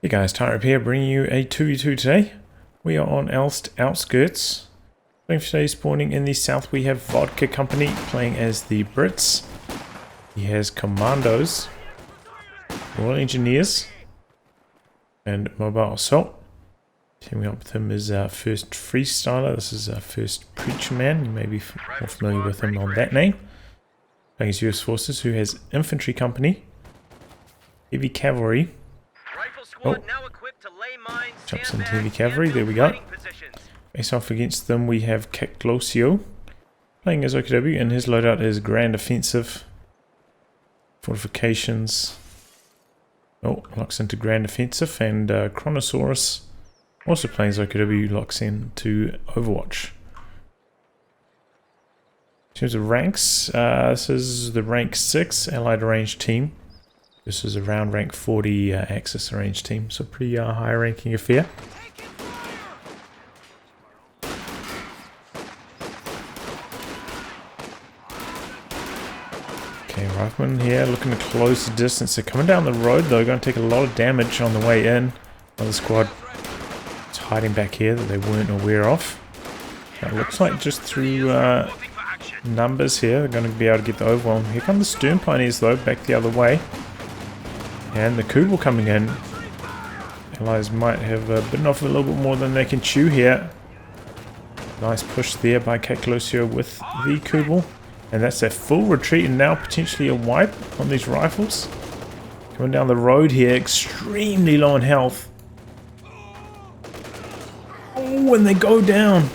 Hey guys, Tyrip here, bringing you a 2v2 today. We are on Elst Outskirts. Playing for today's spawning in the south, we have Vodka Company playing as the Brits. He has Commandos, Royal Engineers, and Mobile Assault. Teaming up with him is our first Freestyler. This is our first Preacher Man. You may be more familiar with him on that name. Playing his US Forces, who has Infantry Company, Heavy Cavalry. Oh, jumps into Heavy Cavalry, there we go. Face off against them we have Cactlosio, playing as OKW, and his loadout is Grand Offensive, Fortifications, locks into Grand Offensive, and Kronosaur0s, also playing as OKW, locks into Overwatch. In terms of ranks, this is the rank 6 Allied Arranged team. This is around rank 40 Axis Arranged team, so pretty high ranking affair. Okay, Rifleman here looking to close the distance. They're coming down the road though, going to take a lot of damage on the way in. Another squad is hiding back here that they weren't aware of. It looks like just through numbers here, they're going to be able to get the overwhelm. Here come the Stern Pioneers though, back the other way. And the Kubel coming in. Allies might have bitten off a little bit more than they can chew here. Nice push there by Cactlosio with the Kubel. And that's a full retreat and now potentially a wipe on these rifles. Coming down the road here, extremely low in health. Oh, and they go down.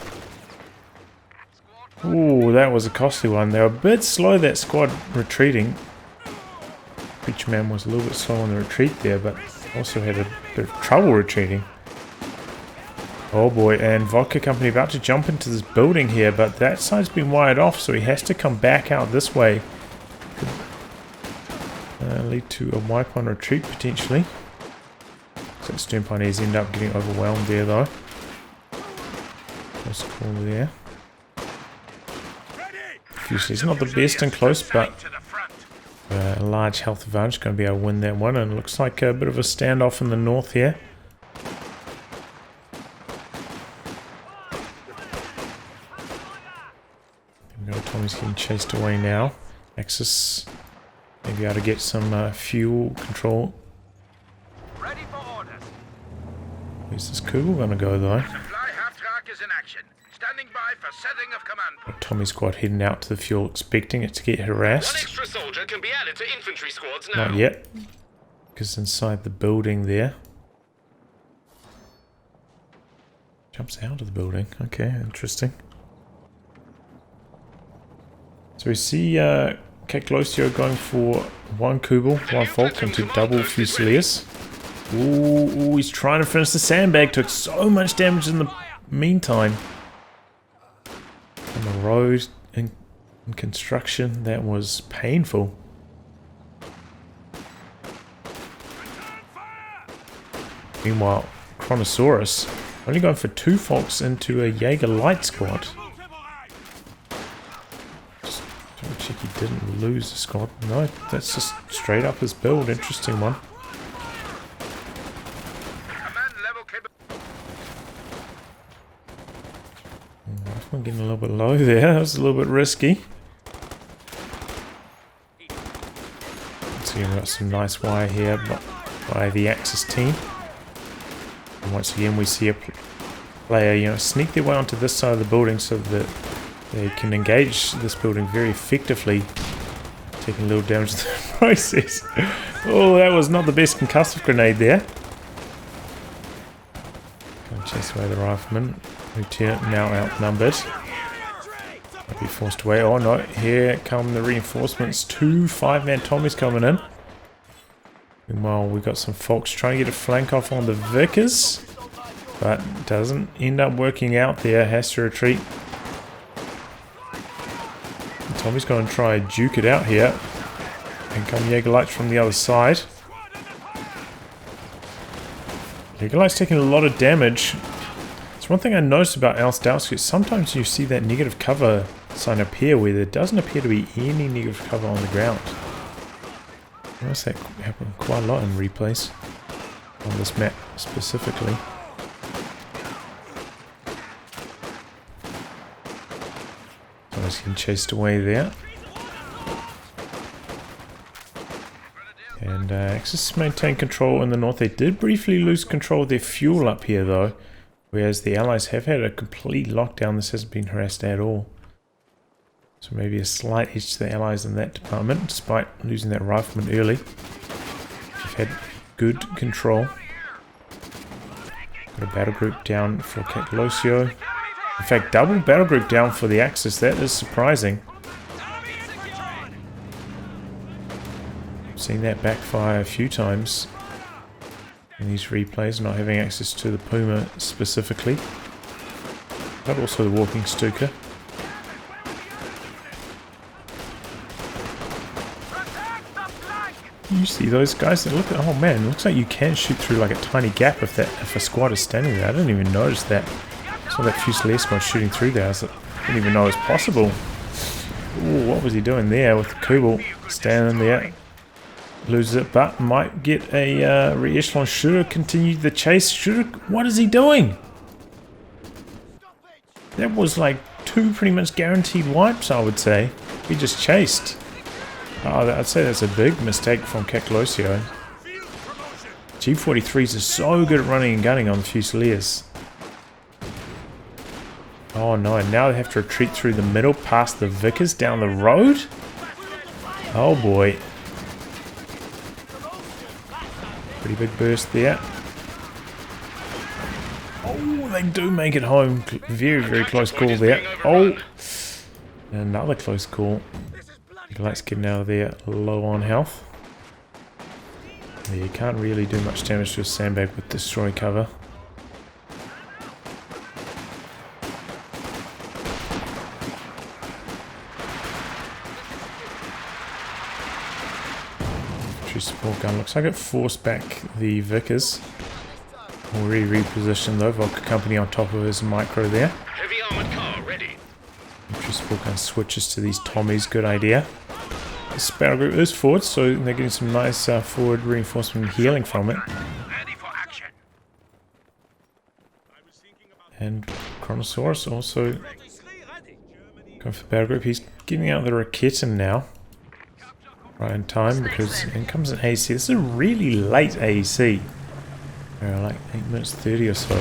Oh, that was a costly one. They were a bit slow, that squad retreating. Preacher Man was a little bit slow on the retreat there, but also had a bit of trouble retreating. Oh boy, and Vodka Company about to jump into this building here, but that side's been wired off, so he has to come back out this way. Could lead to a wipe on retreat, potentially. So the Stern Pioneers end up getting overwhelmed there, though. Close call there. He's not the best in close, but a large health advantage, going to be able to win that one, and it looks like a bit of a standoff in the north here. Tommy's getting chased away now. Axis may be able to get some fuel control. Where's this Kubel going to go though? Tommy's squad heading out to the fuel, expecting it to get harassed. One extra soldier can be added to infantry squads now. Not yet, because inside the building there. Jumps out of the building. Okay, interesting. So we see Cactlosio going for one Kubel, one Falk, and two double Fusiliers. Ooh, he's trying to finish the sandbag. Took so much damage in the meantime. On the road in construction, that was painful. Meanwhile, Kronosaur0s only going for two Falks into a Jaeger light squad. Just check he didn't lose the squad. No, that's just straight up his build. Interesting one. I'm getting a little bit low there. That was a little bit risky. So we've got some nice wire here by the Axis team. And once again we see a player, sneak their way onto this side of the building so that they can engage this building very effectively, taking a little damage in the process. Oh, that was not the best concussive grenade there. Going to chase away the rifleman. Lieutenant now outnumbered. Might be forced away. Oh no, here come the reinforcements. Two 5-man Tommies coming in. Meanwhile, we've got some folks trying to get a flank off on the Vickers, but doesn't end up working out there. Has to retreat. And Tommy's going to try and duke it out here. And come Jaegerlights from the other side. Jaegerlight's taking a lot of damage. One thing I noticed about Elst Outskirts, sometimes you see that negative cover sign appear where there doesn't appear to be any negative cover on the ground. I noticed that happen quite a lot in replays. on this map specifically. So I was getting chased away there. And Axis maintained control in the north. They did briefly lose control of their fuel up here though. Whereas the Allies have had a complete lockdown. This hasn't been harassed at all. So maybe a slight edge to the Allies in that department, despite losing that rifleman early. They've had good control. Got a battle group down for Cactlosio. In fact, double battle group down for the Axis. That is surprising. I've seen that backfire a few times in these replays, not having access to the Puma specifically, but also the Walking Stuka. You see those guys that look at, oh man, it looks like you can shoot through like a tiny gap if a squad is standing there. I didn't even notice that. I saw that Fusilier squad shooting through there. I didn't even know it was possible. Ooh, what was he doing there with the Kubel standing there? Loses it, but might get a re-echelon. Should have continued the chase. What is he doing? That was like 2 pretty much guaranteed wipes, I would say. He just chased. Oh, I'd say that's a big mistake from Cactlosio. G43s are so good at running and gunning on the Fusiliers. Oh no, and now they have to retreat through the middle past the Vickers down the road? Oh boy. Pretty big burst there. Oh, they do make it home. Very, very close call there. Oh, another close call. Let's get out of there low on health. Yeah, you can't really do much damage to a sandbag with destroy cover. Infantry support gun. Looks like it forced back the Vickers. Already repositioned though. Vodka company on top of his micro there. Heavy armored car ready. Infantry support gun switches to these Tommies. Good idea. This battle group is forward, so they're getting some nice forward reinforcement and healing from it. And Kronosaur0s also going for the battle group. He's getting out the Raketin now. Right in time, because in comes an AEC. This is a really late AEC. Like 8 minutes 30 or so.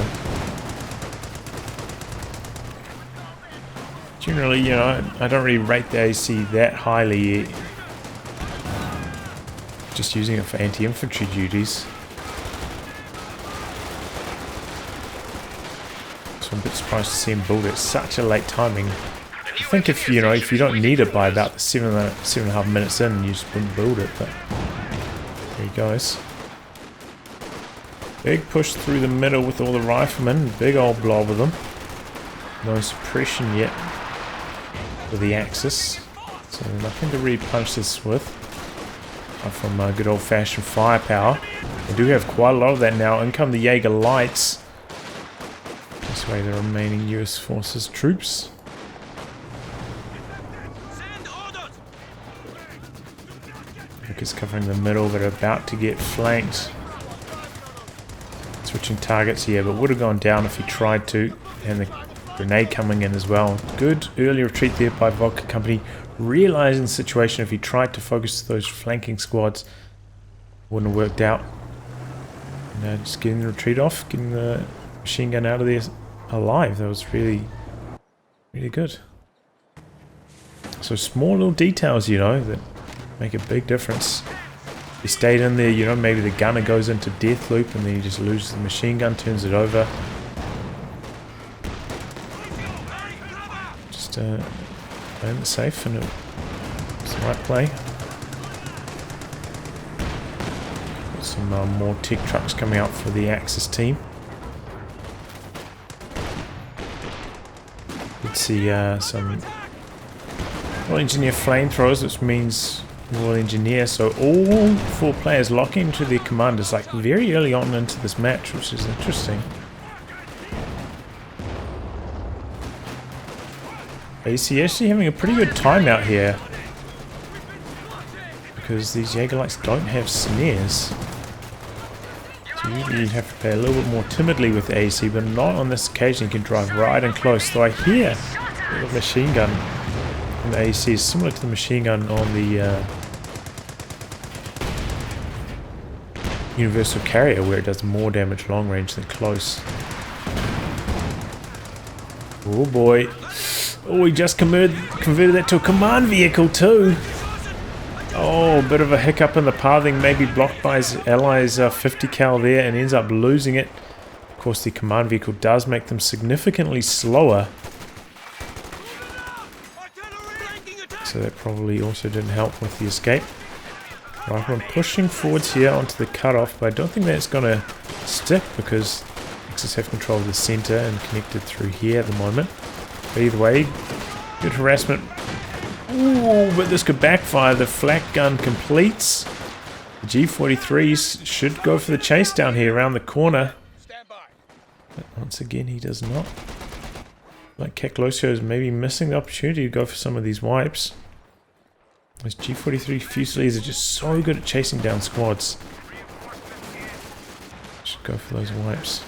Generally, you know, I don't really rate the AEC that highly yet. Just using it for anti-infantry duties. So I'm a bit surprised to see him build it. Such a late timing. I think if you don't need it by about the 7.5 minutes in, you just wouldn't build it. But there he goes. Big push through the middle with all the riflemen. Big old blob of them. No suppression yet for the Axis. So nothing to really punch this with. From good old-fashioned firepower. We do have quite a lot of that now. In come the Jaeger Lights. This way the remaining US Forces troops. Vickers covering the middle, but about to get flanked. Switching targets here, but would have gone down if he tried to. And the grenade coming in as well. Good early retreat there by Vodka Company. Realizing the situation, if he tried to focus those flanking squads, wouldn't have worked out. And just getting the retreat off, getting the machine gun out of there alive. That was really, really good. So small little details, you know, that make a big difference. If he stayed in there, you know, maybe the gunner goes into death loop and then he just loses the machine gun, turns it over. Just playing it safe, and it's the right play. Got some more tech trucks coming out for the Axis team. You'd see some Royal Engineer flamethrowers, which means Royal Engineer. So all 4 players lock into their commanders like very early on into this match, which is interesting. Actually having a pretty good time out here, because these Jaeger Lights don't have snares. So usually you have to play a little bit more timidly with the AC, but not on this occasion. You can drive right and close. So I hear the machine gun from the AC is similar to the machine gun on the Universal Carrier, where it does more damage long range than close. Oh boy. Oh, we just converted that to a command vehicle too. Oh, a bit of a hiccup in the pathing, maybe blocked by his allies 50 cal there and ends up losing it. Of course, the command vehicle does make them significantly slower. So that probably also didn't help with the escape. Right, I'm pushing forwards here onto the cutoff, but I don't think that's going to stick because Axis have control of the center and connected through here at the moment. But either way, good harassment. Ooh, but this could backfire. The flak gun completes. The G43s should go for the chase down here around the corner. But once again, he does not. Like Cactlosio is maybe missing the opportunity to go for some of these wipes. Those G43 Fusiliers are just so good at chasing down squads. Should go for those wipes.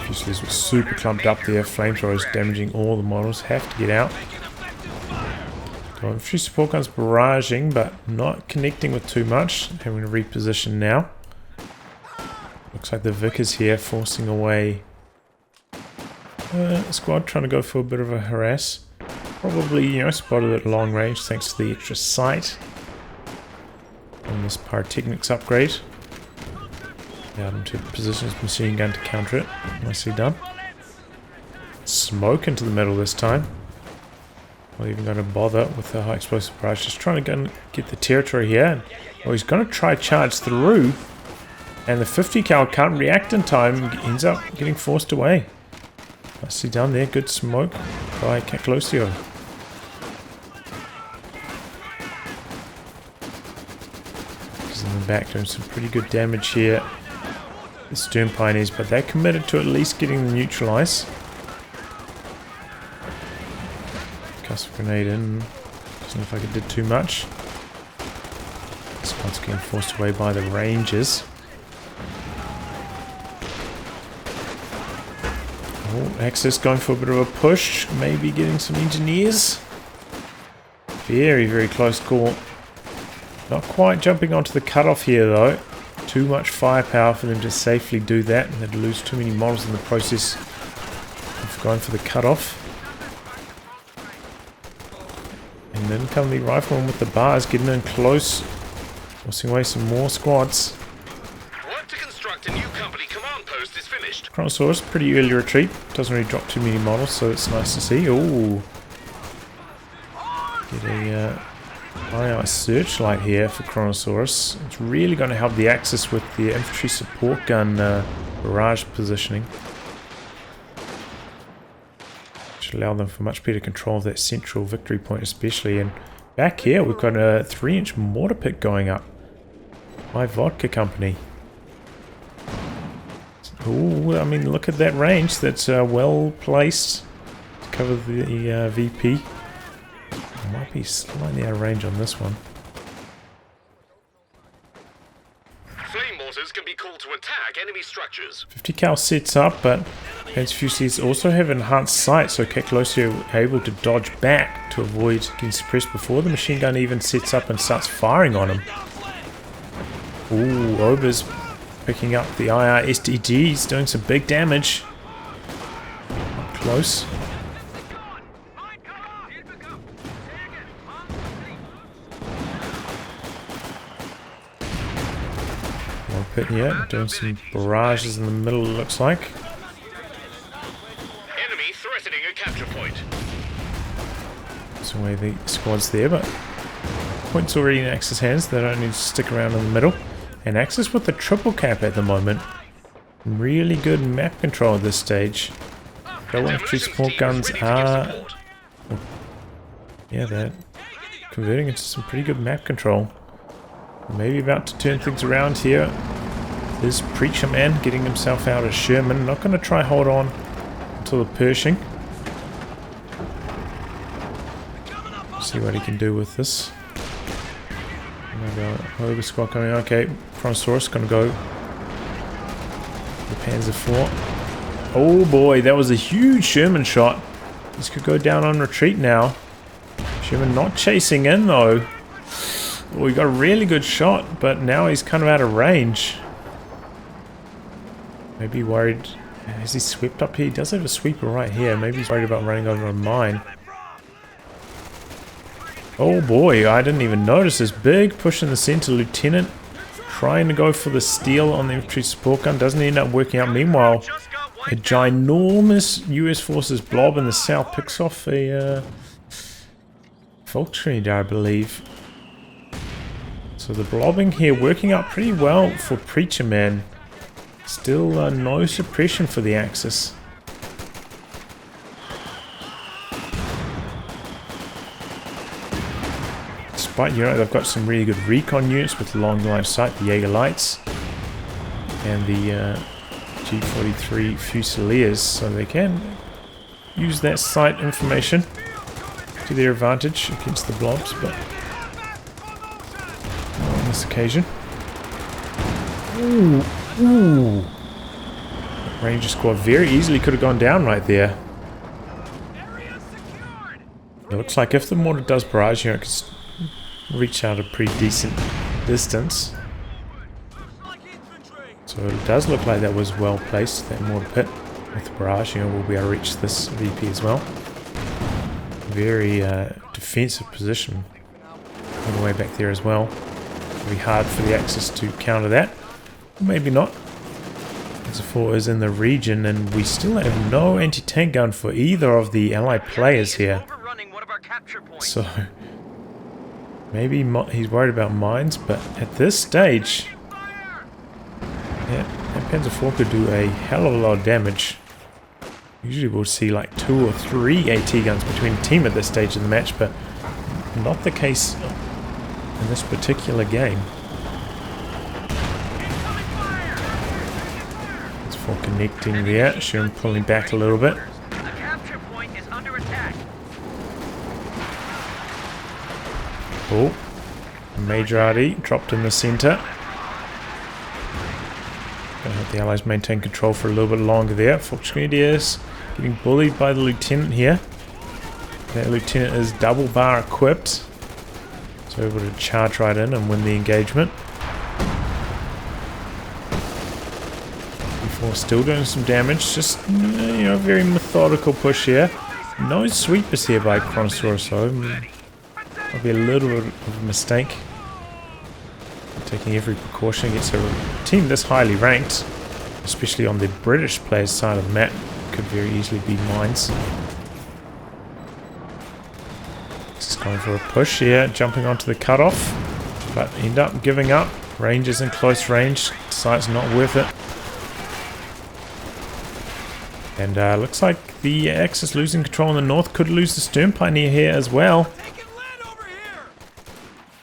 Fusiliers were super clumped up there. Flamethrowers damaging all the models. Have to get out. Infantry support guns barraging, but not connecting with too much. Having to reposition now. Looks like the Vic is here, forcing away squad, trying to go for a bit of a harass. Probably, you know, spotted at long range thanks to the extra sight on this Pyrotechnics upgrade. Out into position his machine gun to counter it. Nicely done. Smoke into the middle this time. Not even going to bother with the high explosive barrage. Just trying to get the territory here. Oh, he's going to try charge through. And the 50 cal can't react in time. Ends up getting forced away. Nicely done there. Good smoke by Cactlosio. He's in the back doing some pretty good damage here. The Stern Pioneers, but they're committed to at least getting the neutralize. Custom grenade in. Doesn't look like it did too much. Squad's getting forced away by the Rangers. Oh, Axis going for a bit of a push. Maybe getting some engineers. Very, very close call. Not quite jumping onto the cutoff here though. Too much firepower for them to safely do that, and they'd lose too many models in the process of going for the cutoff. And then come the rifleman with the bars, getting in close, forcing away some more squads. Work to construct a new company command post is finished. Kronosaur0s, pretty early retreat. Doesn't really drop too many models, so it's nice to see. Ooh. Get a eye searchlight here for Kronosaur0s. It's really going to help the Axis with the infantry support gun barrage positioning. Should allow them for much better control of that central victory point especially. And back here we've got a 3-inch mortar pit going up by Vodka Company. Ooh, I mean, look at that range. That's well placed to cover the VP. Might be slightly out of range on this one. Flame mortars can be called to attack enemy structures. 50 cal sets up, but Panzer Fusiliers also have enhanced sight, so Cactlosio able to dodge back to avoid getting suppressed before the machine gun even sets up and starts firing on him. Ooh, Ober's picking up the IR SDGs, doing some big damage. Up close. Pit here, doing some barrages in the middle, it looks like. Enemy threatening a capture point. That's away the squad's there, but point's already in Axis hands. They don't need to stick around in the middle. And Axis with the triple cap at the moment. Really good map control at this stage. Go infantry support guns are... yeah, they're converting into some pretty good map control. Maybe about to turn things around here. There's Preacher Man getting himself out of Sherman. Not going to try hold on until the Pershing. See what he can do with this. Ogre squad coming. Okay, Kronosaur0s gonna go. The Panzer IV. Oh boy, that was a huge Sherman shot. This could go down on retreat now. Sherman not chasing in though. Oh, he got a really good shot, but now he's kind of out of range. Maybe worried. Has he swept up here? He does have a sweeper right here. Maybe he's worried about running over a mine. Oh boy, I didn't even notice this big push in the center. Lieutenant trying to go for the steal on the infantry support gun. Doesn't end up working out. Meanwhile, a ginormous US forces blob in the south picks off a Volkswagen, I believe. So the blobbing here working out pretty well for Preacher Man. Still no suppression for the Axis. Despite, you know, they've got some really good recon units with long line of sight, the Jaeger Lights and the G43 Fusiliers, so they can use that sight information to their advantage against the blobs, but not on this occasion. Ooh. Ooh. Ranger squad very easily could have gone down right there. It looks like if the mortar does barrage, you know, it can reach out a pretty decent distance. So it does look like that was well placed, that mortar pit. With the barrage, you know, we'll be able to reach this VP as well. Very defensive position all the way back there as well. It'll be hard for the Axis to counter that. Maybe not. As the 4 is in the region, and we still have no anti-tank gun for either of the allied players here. So maybe he's worried about mines, but at this stage, yeah, that Panzer IV could do a hell of a lot of damage. Usually we'll see like 2 or 3 AT guns between a team at this stage of the match, but not the case in this particular game. For connecting there, Sherman pulling back a little bit. The capture point is under attack. Oh, Major RD dropped in the center. Gonna help the Allies maintain control for a little bit longer there. Volkswagen getting bullied by the Lieutenant here. That Lieutenant is double bar equipped, so able to charge right in and win the engagement. Still doing some damage, just, you know, very methodical push here. No sweepers here by Kronosaur0s, so might be a little bit of a mistake. Taking every precaution against a team this highly ranked, especially on the British players' side of the map, could very easily be mines. Just going for a push here, jumping onto the cutoff, but end up giving up. Rangers in close range, sight's not worth it. And looks like the Axis losing control in the north, could lose the Stern Pioneer here as well.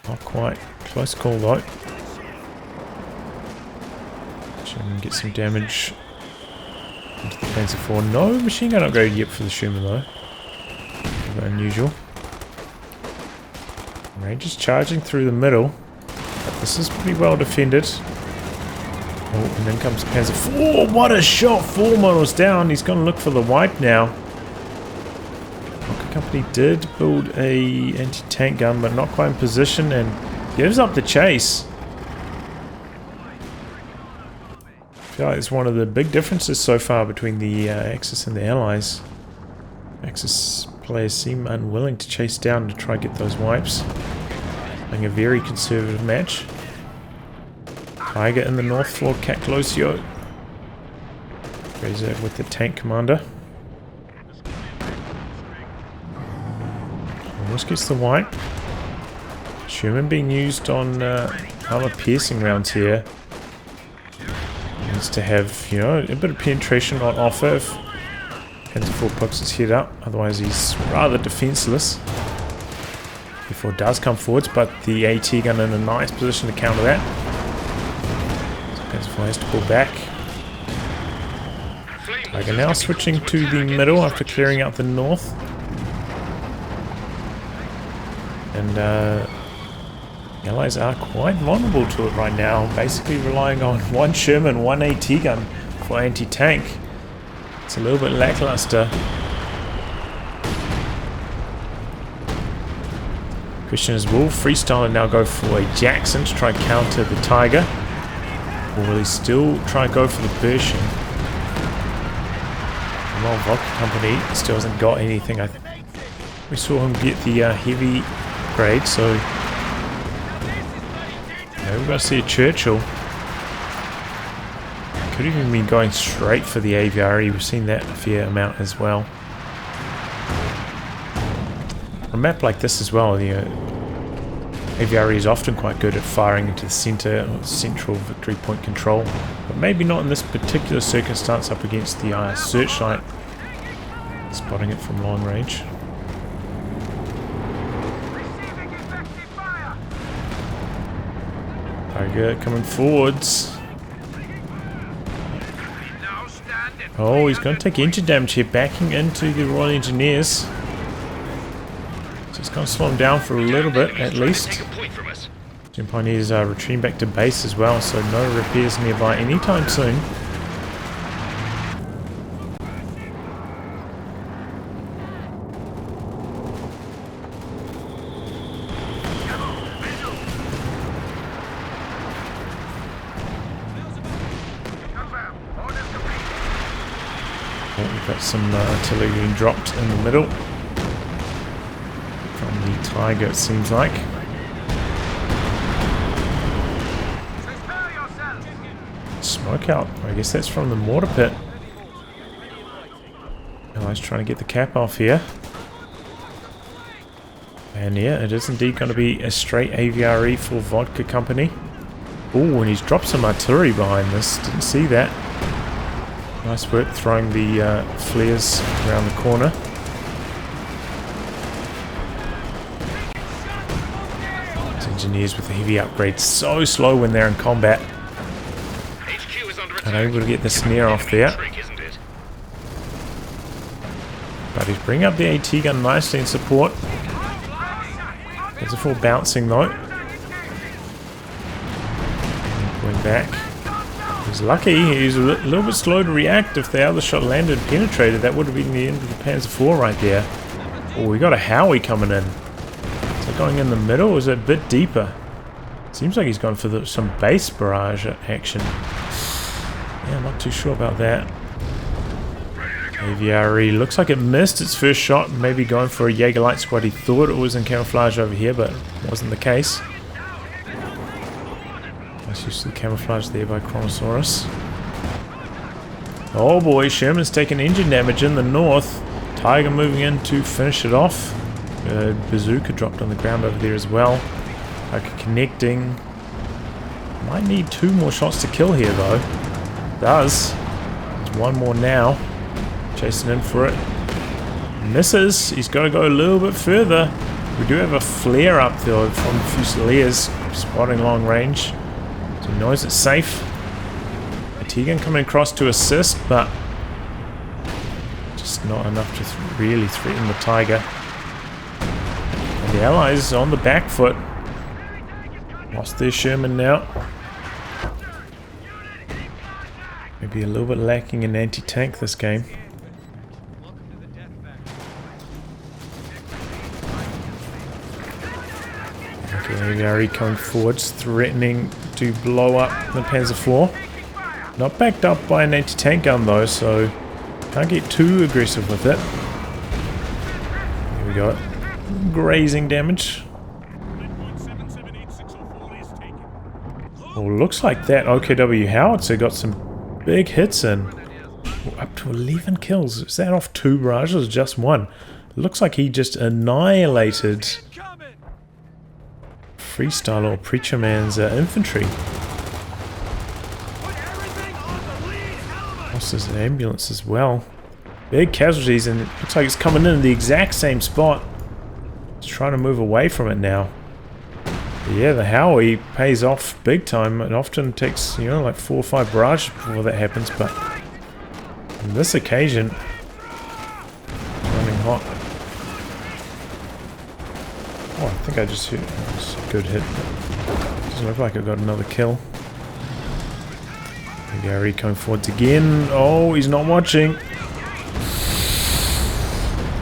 Not quite. Close call though. Sherman get some damage into the Panzer IV. No machine gun upgrade yet for the Sherman though. Very unusual. Rangers charging through the middle. But this is pretty well defended. Oh, and then comes Panzer IV. Oh, what a shot! 4 models down. He's going to look for the wipe now. Rocket Company did build a anti-tank gun, but not quite in position, and gives up the chase. I feel like it's one of the big differences so far between the Axis and the Allies. Axis players seem unwilling to chase down to try to get those wipes. Playing a very conservative match. Tiger in the north for Cactlosio. Razor with the tank commander. Almost gets the wipe. Sherman being used on armor piercing rounds here. Needs to have, you know, a bit of penetration on offer if Panzer IV pokes his head up. Otherwise he's rather defenseless. Before it does come forwards, but the AT gun in a nice position to counter that. Panzer IV has to pull back. Tiger now switching to the middle after clearing out the north. And Allies are quite vulnerable to it right now, basically relying on one Sherman, one AT gun for anti-tank. It's a little bit lackluster. Question is, will Freestyler now go for a Jackson to try and counter the Tiger? Or will he still try and go for the Pershing? Well, Vodka Company still hasn't got anything. We saw him get the heavy grade, so we're going to see a Churchill. Could even be going straight for the Aviary. We've seen that a fair amount as well. On a map like this as well, the Aviary is often quite good at firing into the central victory point control, but maybe not in this particular circumstance up against the searchlight, spotting it from long range. Tiger coming forwards. Oh, he's going to take engine damage here, backing into the Royal Engineers. Just going to slow him down for a little bit, at least. Gem Pioneers are retreating back to base as well, so no repairs nearby anytime soon. We've got some artillery being dropped in the middle from the Tiger, it seems like. Smoke out. I guess that's from the mortar pit. Allies trying to get the cap off here. And yeah, it is indeed going to be a straight AVRE for Vodka Company. Oh, and he's dropped some artillery behind this. Didn't see that. Nice work throwing the flares around the corner. These engineers with the heavy upgrades so slow when they're in combat. Unable to get the snare off there. But he's bringing up the AT gun nicely in support. There's a full bouncing though. Going back. He's lucky. He's a little bit slow to react. If the other shot landed and penetrated, that would have been the end of the Panzer IV right there. Oh, we got a Howie coming in. Is it going in the middle or is it a bit deeper? Seems like he's gone for some base barrage action. Yeah, I'm not too sure about that. AVRE looks like it missed its first shot. Maybe going for a Jaeger Light Squad. He thought it was in camouflage over here, but it wasn't the case. Nice use of the camouflage there by Kronosaur0s. Oh boy, Sherman's taking engine damage in the north. Tiger moving in to finish it off. Bazooka dropped on the ground over there as well. Tiger connecting. Might need 2 more shots to kill here though. Does. There's 1 more now. Chasing in for it. Misses. He's got to go a little bit further. We do have a flare up though from Fusiliers spotting long range. So he knows it's safe. A T-gun coming across to assist, but just not enough to really threaten the Tiger. And the Allies on the back foot. Lost their Sherman now. Maybe a little bit lacking in anti-tank this game. Okay, AVRE coming forwards, threatening to blow up the Panzer IV. Not backed up by an anti-tank gun though, so can't get too aggressive with it. There we go. Grazing damage. Well, looks like that OKW howitzer got some big hits in. Up to 11 kills. Is that off 2 barrages or just 1? Looks like he just annihilated Freestyle or Preacher Man's infantry. Lost his ambulance as well. Big casualties, and it looks like it's coming in the exact same spot. He's trying to move away from it now. But yeah, the Howie pays off big time. It often takes, you know, like 4 or 5 barrages before that happens, but on this occasion, running hot. Oh, I think I just hit. That was a good hit. Doesn't look like I got another kill. Cavalry coming forwards again. Oh, he's not watching.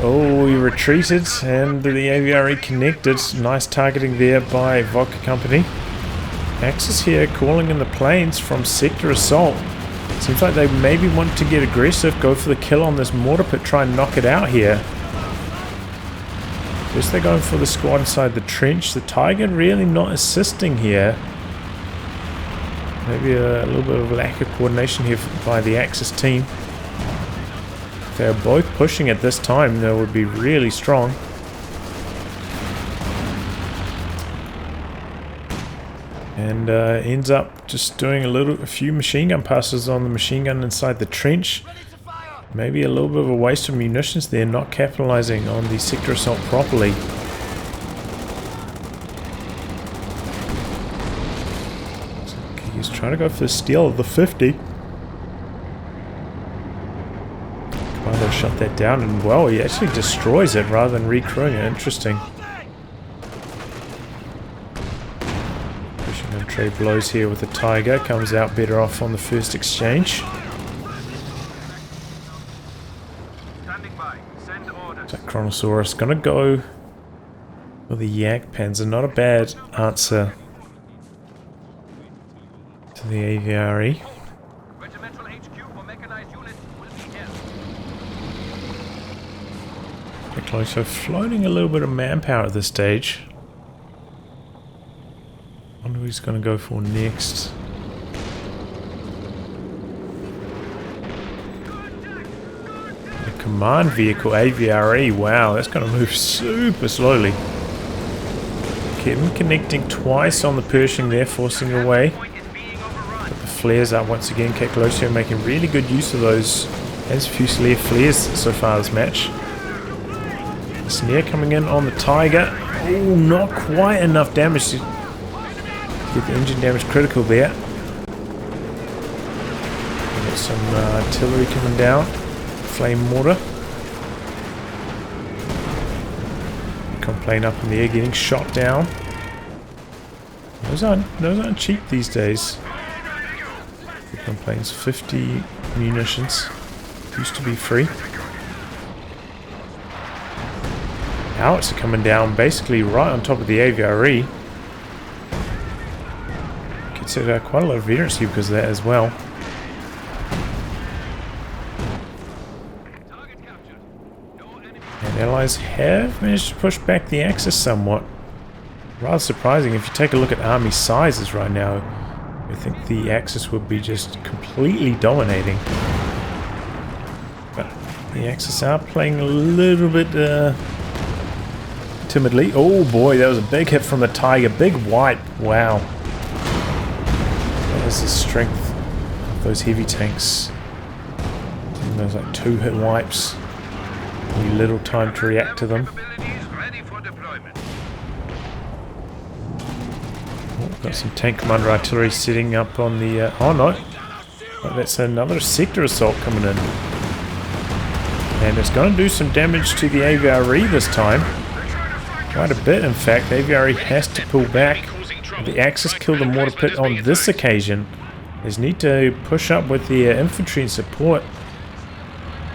Oh, he retreated and the aviary connected. Nice targeting there by Vodka Company. Axis here calling in the planes from Sector Assault. Seems like they maybe want to get aggressive, go for the kill on this mortar pit, try and knock it out here. First they're going for the squad inside the trench. The Tiger really not assisting here. Maybe a little bit of lack of coordination here by the Axis team. If they're both pushing at this time, that would be really strong. And ends up just doing a few machine gun passes on the machine gun inside the trench. Maybe a little bit of a waste of munitions there, not capitalizing on the sector assault properly. He's trying to go for the steal of the 50. Commander shut that down, and well, he actually destroys it rather than recrewing it. Interesting. Pushing and trade blows here with the Tiger. Comes out better off on the first exchange. So Kronosaur0s gonna go for the Yak Panzer. Not a bad answer to the aviary. Cactlosio floating a little bit of manpower at this stage. Wonder who he's going to go for next. The command vehicle aviary. Wow, that's going to move super slowly. Kevin connecting twice on the Pershing there, forcing away. Flares up once again. Cactlosio making really good use of those. Has Fusilier flares so far this match. Snare coming in on the Tiger. Oh, not quite enough damage to get the engine damage critical there. Got some artillery coming down. Flame mortar. Recon plane up in the air, getting shot down. Those aren't cheap these days. Recon planes, 50 munitions. Used to be free. Outskirts are coming down basically right on top of the aviary. Gets quite a lot of veterancy because of that as well. And allies have managed to push back the Axis somewhat. Rather surprising if you take a look at army sizes right now. I think the Axis would be just completely dominating. But the Axis are playing a little bit timidly. Oh boy, that was a big hit from the Tiger. Big wipe. Wow. That is the strength of those heavy tanks. And those like 2-hit wipes. Need little time to react to them. Got some tank commander artillery sitting up on the... oh no! Oh, that's another sector assault coming in. And it's going to do some damage to the aviary this time. Quite a bit, in fact. The aviary has to pull back. The Axis killed the mortar pit on this occasion. They need to push up with the infantry and support,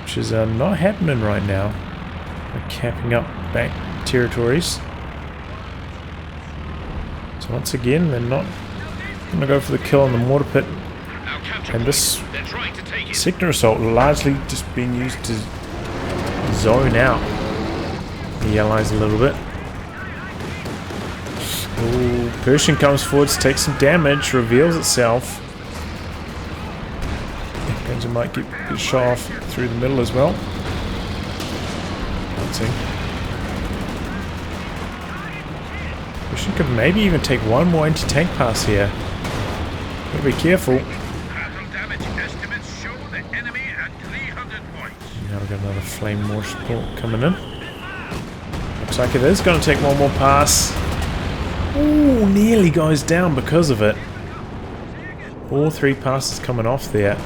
which is not happening right now. They're capping up back territories. So once again, they're not going to go for the kill on the mortar pit. And this sector assault largely just being used to zone out the allies a little bit. Ooh, Pershing comes forwards, takes some damage, reveals itself. Guns might get shot off through the middle as well. Let's see. Pershing could maybe even take one more anti-tank pass here. Gotta be careful. Now we've got another flame mortar support coming in. Looks like it is going to take one more pass. Ooh, nearly goes down because of it. All 3 passes coming off there.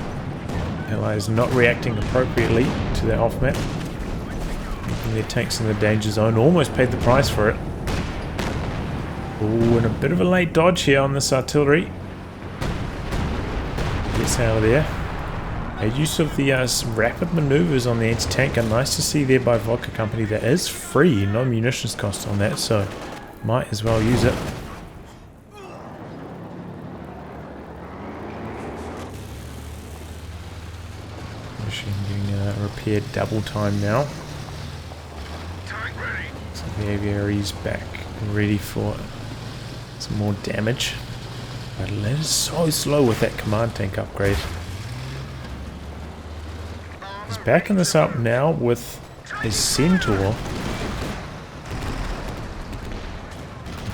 Allies not reacting appropriately to their off-map. Keeping their tanks in the danger zone. Almost paid the price for it. Oh, and a bit of a late dodge here on this artillery. Gets out of there. A use of the rapid maneuvers on the anti-tank are nice to see there by Vodka Company. That is free, no munitions cost on that, so might as well use it. Machine getting repaired double time now. So the aviary's back, ready for some more damage. But it is so slow with that command tank upgrade. He's backing this up now with his Centaur.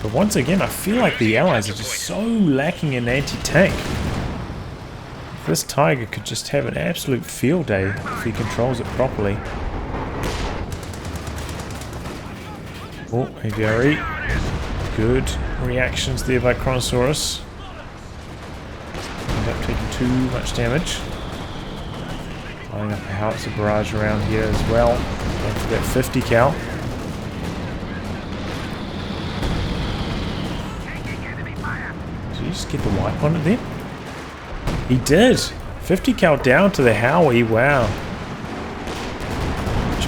But once again, I feel like the allies are just so lacking in anti-tank. This Tiger could just have an absolute field day if he controls it properly. Oh, aviary. Good reactions there by Kronosaur0s. End up taking too much damage. Lining up a howitzer barrage around here as well. Going for that 50 cal. Did he just get the wipe on it then? He did! 50 cal down to the Howie, wow.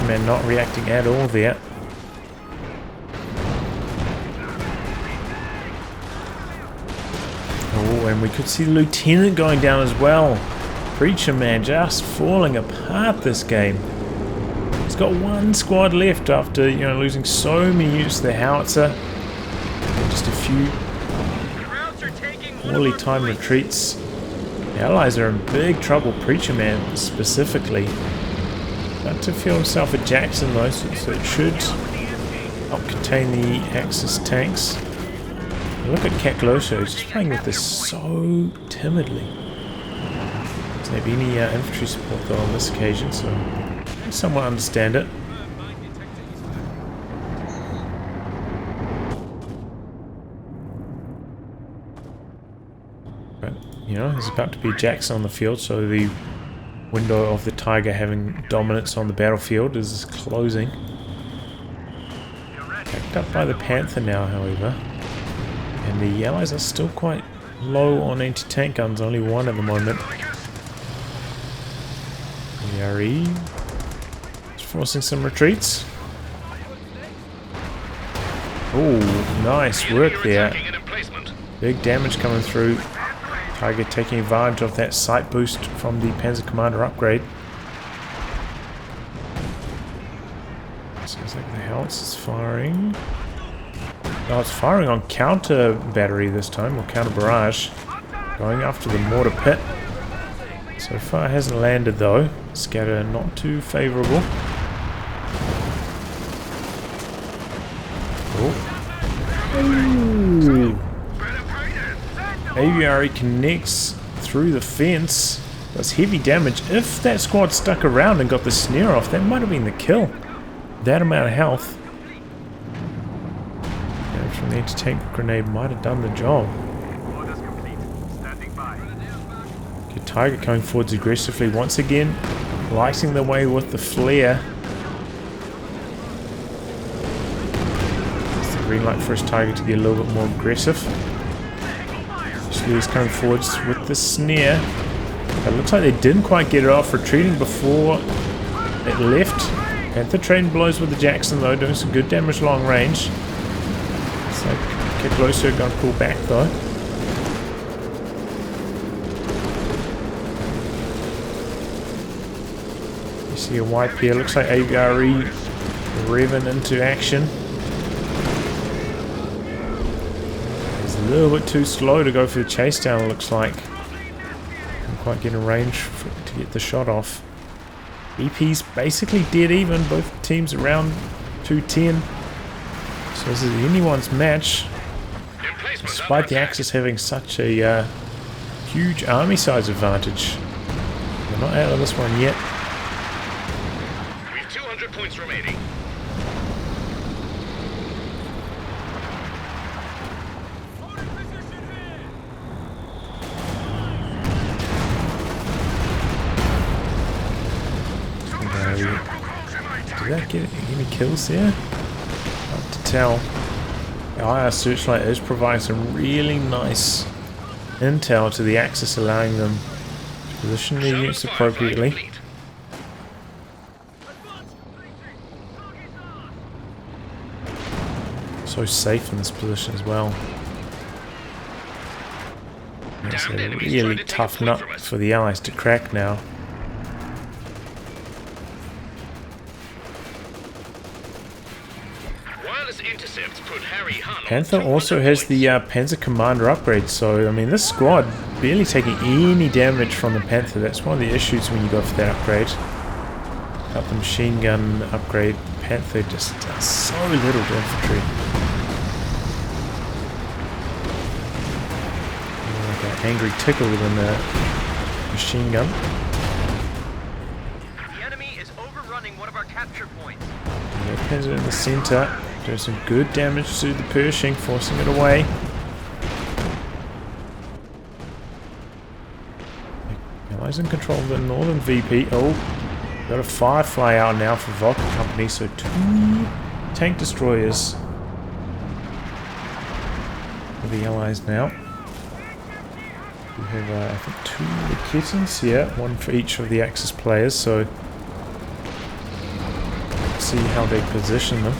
Man not reacting at all there. Oh, and we could see the Lieutenant going down as well. Preacher Man just falling apart this game. He's got one squad left after, you know, losing so many units to the howitzer. And just a few poorly timed retreats. The allies are in big trouble, Preacher Man specifically. About to feel himself a Jackson though, so it should help contain the Axis tanks. Look at Cactlosio, he's just playing with this so timidly. Doesn't have any infantry support though on this occasion, so I somewhat understand it. But, you know, there's about to be a Jackson on the field, so the window of the Tiger having dominance on the battlefield is closing. Backed up by the Panther now, however. And the allies are still quite low on anti-tank guns, only one at the moment. Yari is forcing some retreats. Oh, nice work there. Big damage coming through. Tiger taking advantage of that sight boost from the Panzer Commander upgrade. Seems like the House is firing. Oh, it's firing on counter battery this time, or counter barrage. Going after the mortar pit. So far hasn't landed though. Scatter not too favourable. Oh. Ooh. Aviary connects through the fence. Does heavy damage. If that squad stuck around and got the snare off, that might have been the kill. That amount of health. Damage from the anti-tank grenade might have done the job. Okay, Tiger coming forwards aggressively once again. Lighting the way with the flare. It's the green light for his Tiger to get a little bit more aggressive. He's coming forwards with the snare. It looks like they didn't quite get it off, retreating before it left. Panther train blows with the Jackson though, doing some good damage long range. Looks like Cactlosio going to pull back though. You see a wipe here, looks like Aviary revving into action. A little bit too slow to go for the chase down, it looks like. Didn't quite get in range to get the shot off. EP's basically dead even, both teams around 210. So this is anyone's match. Despite the Axis having such a huge army size advantage. They're not out of this one yet. We've 200 points remaining. Did that get any kills there? Hard to tell. The IR searchlight is providing some really nice intel to the Axis, allowing them to position their units appropriately. So safe in this position as well. It's a really tough nut for the Allies to crack now. Panther also has the Panzer Commander upgrade, so I mean this squad barely taking any damage from the Panther. That's one of the issues when you go for that upgrade. Got the machine gun upgrade. Panther just does so little to infantry. Like an angry tickle within the machine gun. The enemy is overrunning one of our capture points. Panzer in the center. Doing some good damage to the Pershing, forcing it away. Allies in control of the northern VP. Oh, got a Firefly out now for Vodka Company, so 2 tank destroyers for the Allies now. We have, I think, 2 Ricketons here, 1 for each of the Axis players, so let's see how they position them.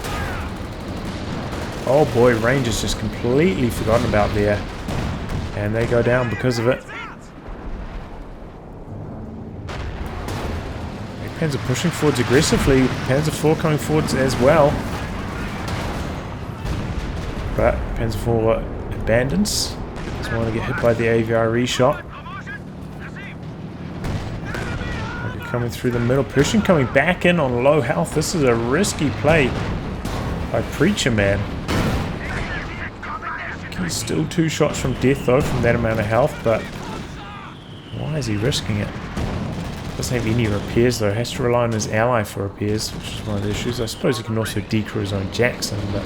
Oh boy, Rangers just completely forgotten about there. And they go down because of it. Panzer pushing forwards aggressively. Panzer IV coming forwards as well. But Panzer IV abandons. Doesn't want to get hit by the AVRE shot. Coming through the middle. Pershing coming back in on low health. This is a risky play by Preacher Man. He's still 2 shots from death though from that amount of health, but why is he risking it? Doesn't have any repairs though, has to rely on his ally for repairs, which is one of the issues. I suppose he can also decrew his own Jackson, but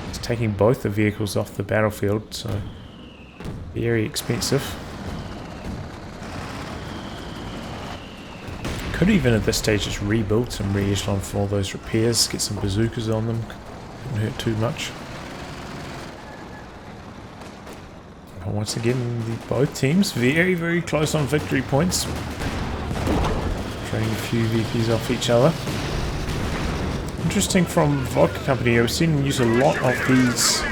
it's taking both the vehicles off the battlefield, so very expensive. Could even at this stage just rebuild some re-echelon for all those repairs, get some bazookas on them, couldn't hurt too much. Once again, both teams very, very close on victory points. Trading a few VPs off each other. Interesting from Vodka Company, I've seen them use a lot of these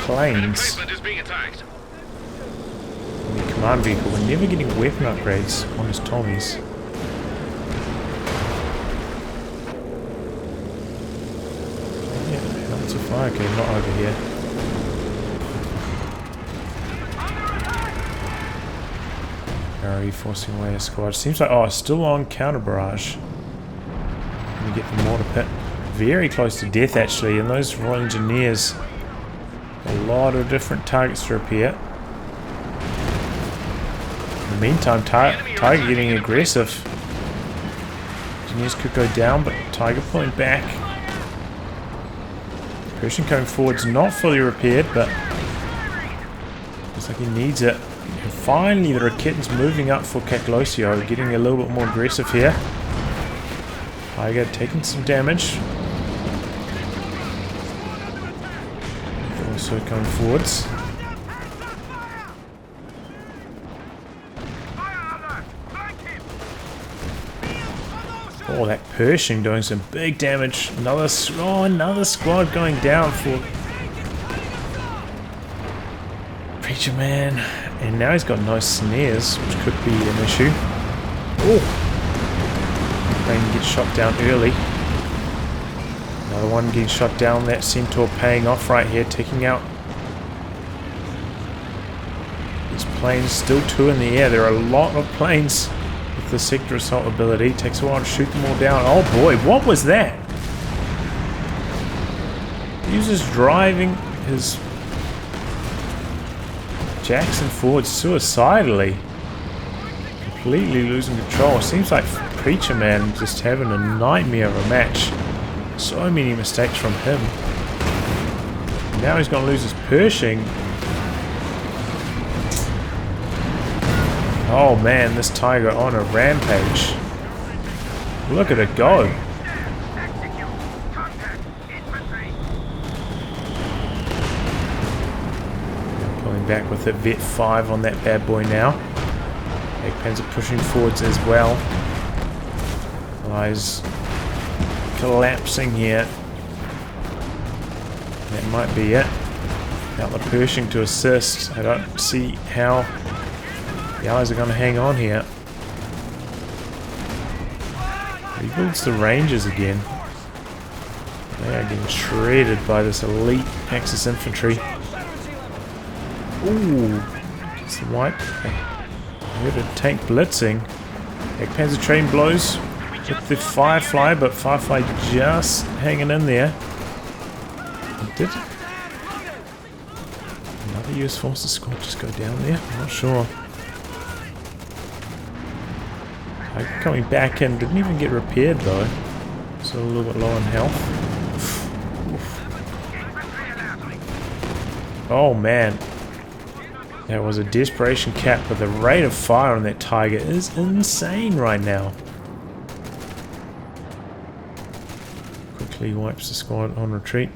planes. In the command vehicle, we're never getting weapon upgrades on his Tommies. Yeah, that's a fire game, not over here. Forcing away a squad. Seems like, oh, still on counter barrage. Let me get the mortar pit. Very close to death actually, and those Royal Engineers, a lot of different targets to repair. In the meantime, Tiger getting aggressive. Engineers could go down, but Tiger pulling back. Pershing coming forward's not fully repaired, but looks like he needs it. And finally, the Ricketons moving up for Cactlosio, getting a little bit more aggressive here. Tiger taking some damage. Also coming forwards. Oh, that Pershing doing some big damage. Another squad going down for Preacher Man. And now he's got no snares, which could be an issue. Oh! Plane gets shot down early. Another one getting shot down. That Centaur paying off right here, taking out these planes. Still 2 in the air. There are a lot of planes with the sector assault ability. Takes a while to shoot them all down. Oh boy, what was that? He was just driving his Jackson forward suicidally, completely losing control. Seems like Preacher Man just having a nightmare of a match. So many mistakes from him. Now he's going to lose his Pershing. Oh man, this Tiger on a rampage. Look at it go. back with it. Vet 5 on that bad boy now. Panzer pushing forwards as well. Allies collapsing here. That might be it. Out the Pershing to assist. I don't see how the Allies are going to hang on here. Rebuilds the Rangers again. They are getting shredded by this elite Axis infantry. Ooh, gets the wipe. I heard a tank blitzing. Panzer train blows with the Firefly, but Firefly just hanging in there. Did another US Forces squad just go down there? I'm not sure. Coming back in, didn't even get repaired though. So a little bit low on health. Oh man. That was a desperation cap, but the rate of fire on that Tiger is insane right now. Quickly wipes the squad on retreat.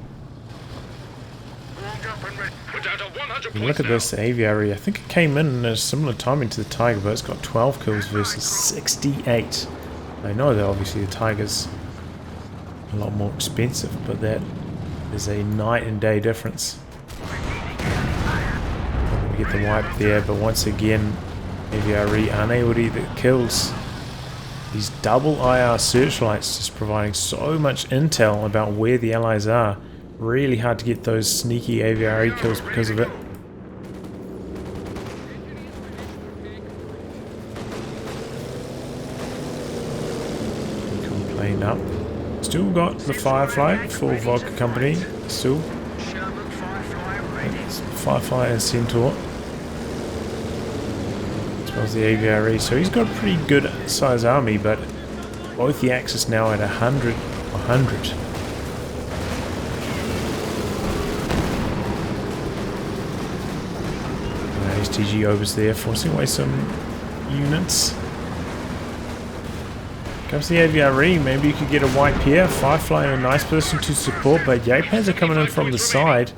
Look at this aviary. I think it came in at a similar timing to the Tiger, but it's got 12 kills versus 68. I know that obviously the Tiger's a lot more expensive, but that is a night and day difference. We get the wipe there, but once again, aviary unable to get kills. These double IR searchlights just providing so much intel about where the Allies are. Really hard to get those sneaky aviary kills because of it. Complained up. Still got the Firefly for Vodka Company. Still. It's Firefly and Centaur. As well as the aviary. So he's got a pretty good size army, but both the Axis now at 100. STG overs there, forcing away some units. Comes the aviary, maybe you could get a wipe here. Firefly in a nice position to support, but Yapans are coming in from the side.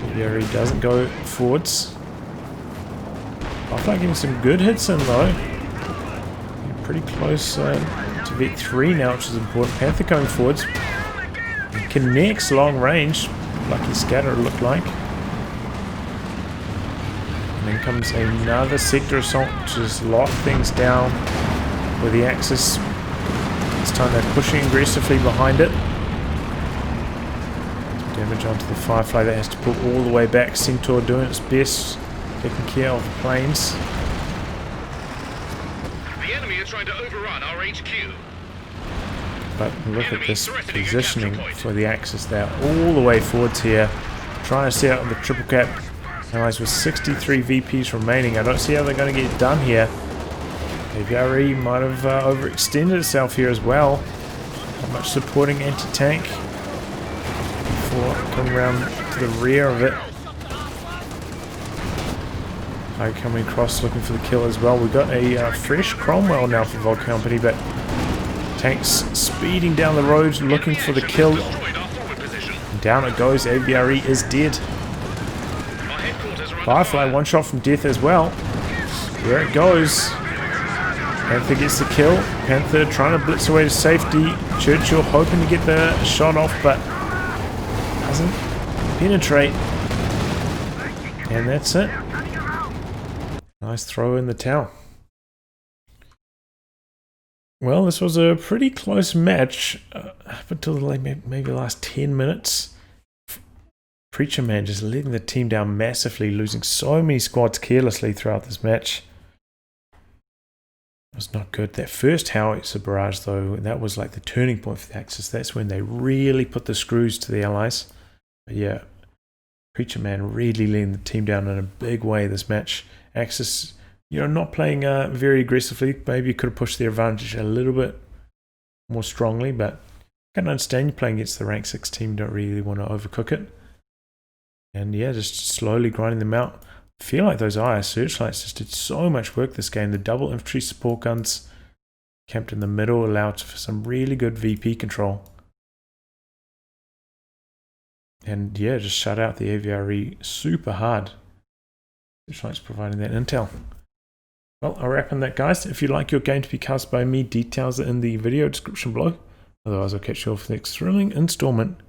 Aviary doesn't go forwards. Firefly getting some good hits in though. Pretty close to Vet 3 now, which is important. Panther coming forwards. Connects long range. Lucky scatter it looked like. And then comes another sector assault to just lock things down with the Axis. This time they're pushing aggressively behind it. Damage onto the Firefly that has to pull all the way back. Centaur doing its best, taking care of the planes. The enemy are trying to overrun our HQ. But look at this positioning for the Axis. They're all the way forwards here, trying to set up the triple cap. Allies with 63 VPs remaining. I don't see how they're going to get it done here. Cavalry might have overextended itself here as well. Not much supporting anti-tank before coming around to the rear of it. Coming across looking for the kill as well. We've got a fresh Cromwell now for Vodka Company, but tanks speeding down the road looking for the kill. And down it goes. Aviary is dead. Firefly one shot from death as well. There it goes. Panther gets the kill. Panther trying to blitz away to safety. Churchill hoping to get the shot off, but doesn't penetrate. And that's it. Nice throw in the towel. Well, this was a pretty close match up until maybe the last 10 minutes. Preacher Man just letting the team down massively, losing so many squads carelessly throughout this match. It was not good. That first howitzer barrage though, that was like the turning point for the Axis. That's when they really put the screws to the Allies. But yeah, Preacher Man really letting the team down in a big way this match. Axis, not playing very aggressively. Maybe you could have pushed their advantage a little bit more strongly, but I can understand you're playing against the rank 6 team, don't really want to overcook it. And yeah, just slowly grinding them out. I feel like those IR searchlights just did so much work this game. The double infantry support guns camped in the middle allowed for some really good VP control. And yeah, just shut out the Aviary super hard. Searchlight's providing that intel. Well, I'll wrap on that, guys. If you'd like your game to be cast by me, details are in the video description below. Otherwise, I'll catch you all for the next thrilling installment.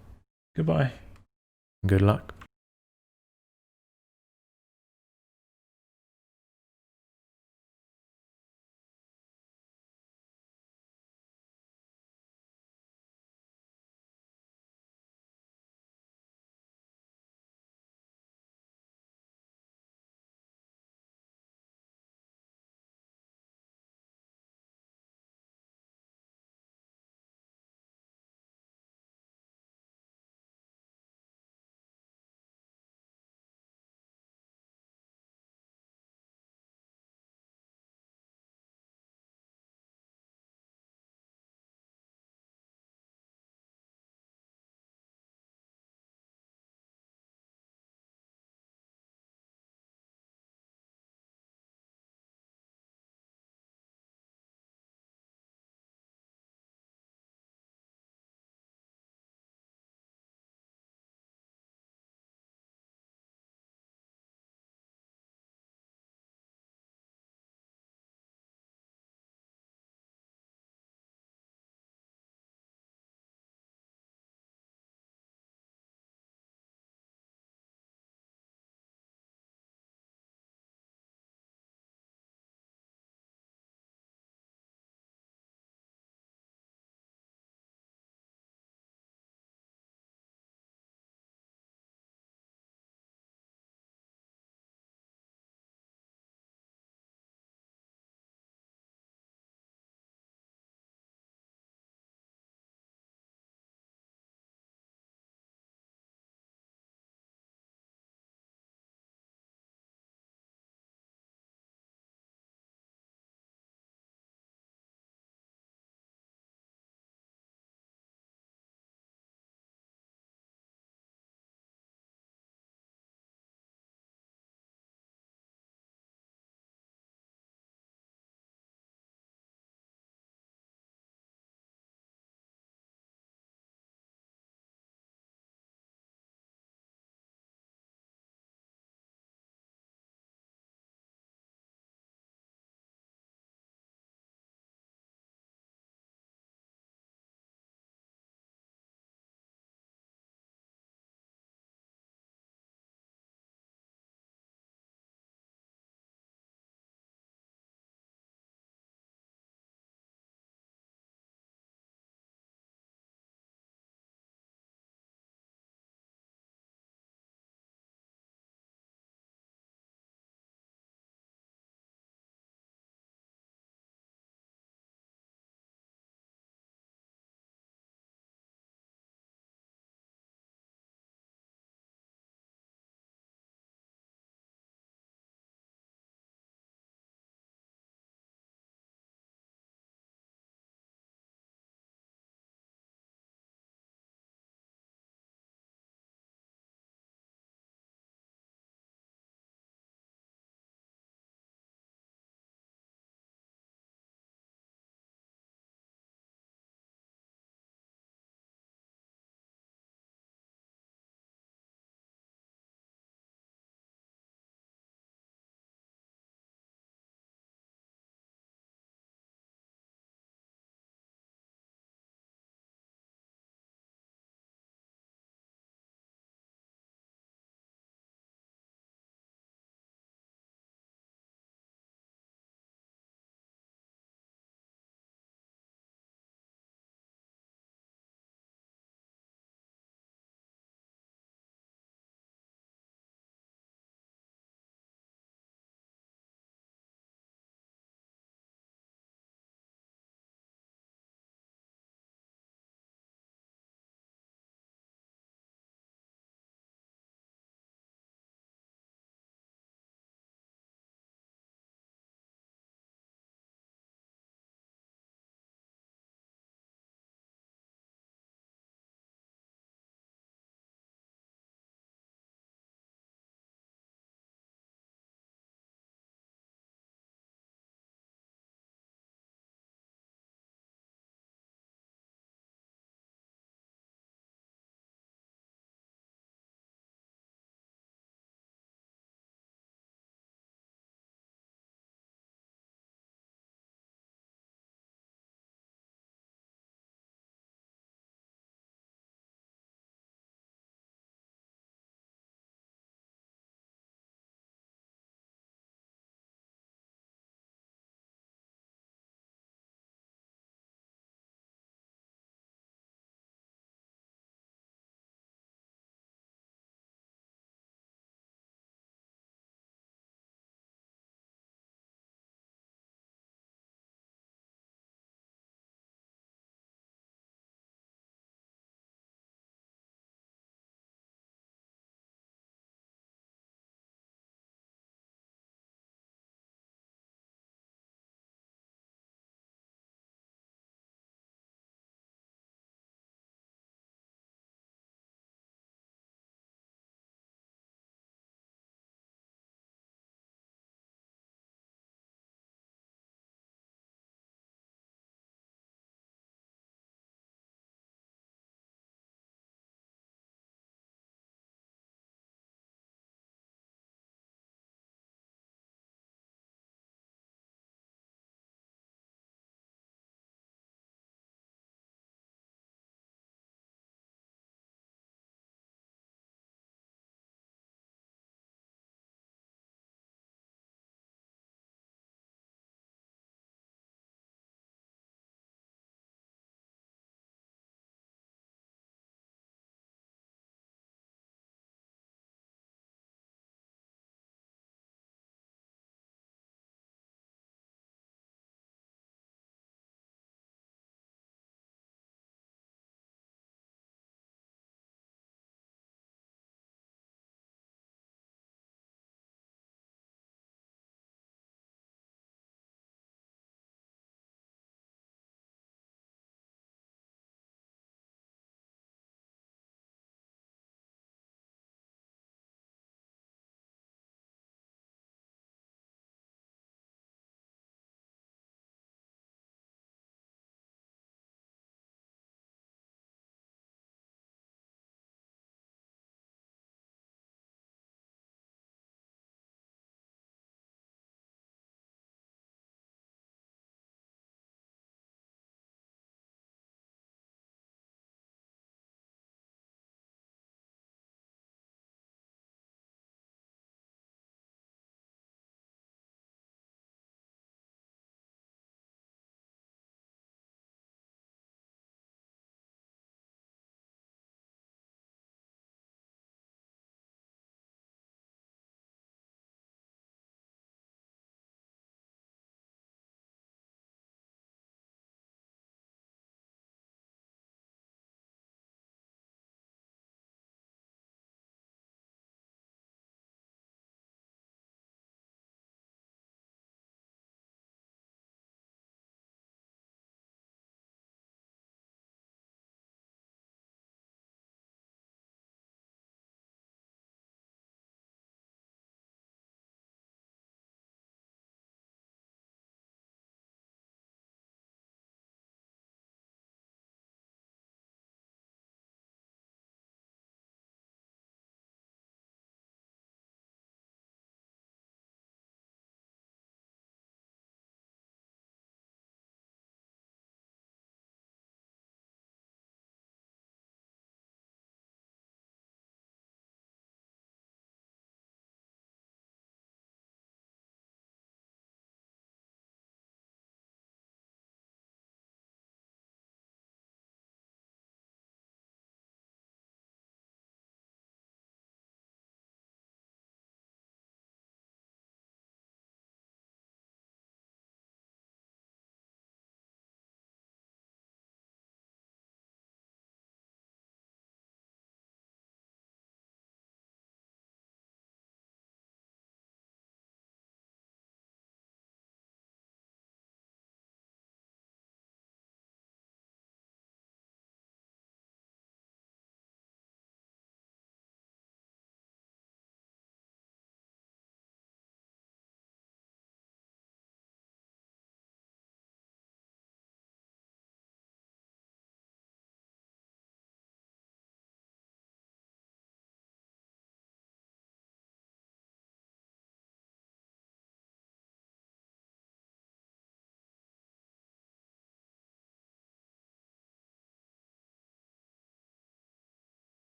Goodbye, and good luck.